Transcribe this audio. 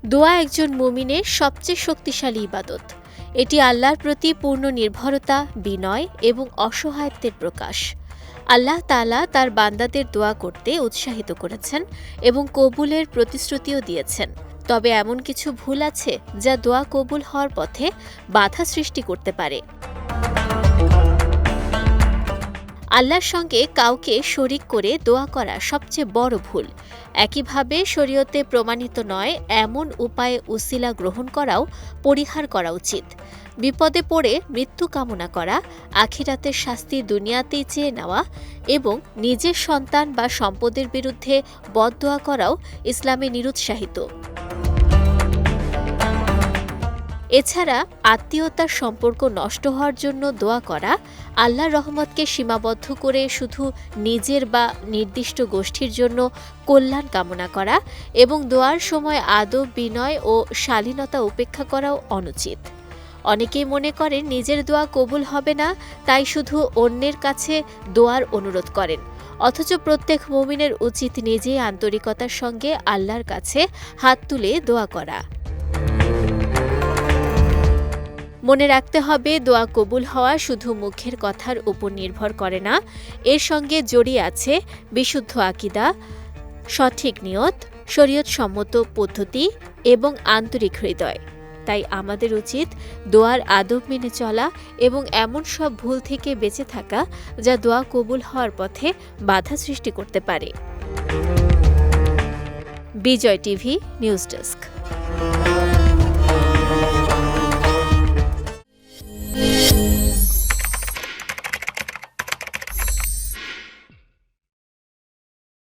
দোয়া একজন মুমিনের সবচেয়ে শক্তিশালী ইবাদত। এটি আল্লাহর প্রতি পূর্ণ নির্ভরতা, বিনয় এবং অসহায়ত্বের প্রকাশ। আল্লাহ তাআলা তার বান্দাদের দোয়া করতে উৎসাহিত করেছেন এবং কবুলের প্রতিশ্রুতিও দিয়েছেন। তবে এমন কিছু ভুল আছে যা দোয়া কবুল হওয়ার পথে বাধা সৃষ্টি করতে পারে। আল্লাহর সঙ্গে কাউকে শরিক করে দোয়া করা সবচেয়ে বড় ভুল। একইভাবে শরীয়তে প্রমাণিত নয় এমন উপায়ে উসিলা গ্রহণ করাও পরিহার করা উচিত। বিপদে পড়ে মৃত্যু কামনা করা, আখিরাতের শাস্তি দুনিয়াতেই চেয়ে নেওয়া এবং নিজের সন্তান বা সম্পদের বিরুদ্ধে বদদোয়া করাও ইসলামে নিরুৎসাহিত। এছাড়া আত্মীয়তার সম্পর্ক নষ্ট হওয়ার জন্য দোয়া করা, আল্লাহর রহমতকে সীমাবদ্ধ করে শুধু নিজের বা নির্দিষ্ট গোষ্ঠীর জন্য কল্যাণ কামনা করা এবং দোয়ার সময় আদব, বিনয় ও শালীনতা উপেক্ষা করাও অনুচিত। অনেকেই মনে করেন নিজের দোয়া কবুল হবে না, তাই শুধু অন্যের কাছে দোয়ার অনুরোধ করেন। অথচ প্রত্যেক মুমিনের উচিত নিজেই আন্তরিকতার সঙ্গে আল্লাহর কাছে হাত তুলে দোয়া করা। মনে রাখতে হবে, দোয়া কবুল হওয়া শুধু মুখের কথার উপর নির্ভর করে না, এর সঙ্গে জড়িয়ে আছে বিশুদ্ধ আকীদা, সঠিক নিয়ত, শরীয়তসম্মত পদ্ধতি এবং আন্তরিক হৃদয়। তাই আমাদের উচিত দোয়ার আদব মেনে চলা এবং এমন সব ভুল থেকে বেঁচে থাকা যা দোয়া কবুল হওয়ার পথে বাধা সৃষ্টি করতে পারে। বিজয় টিভি নিউজ ডেস্ক।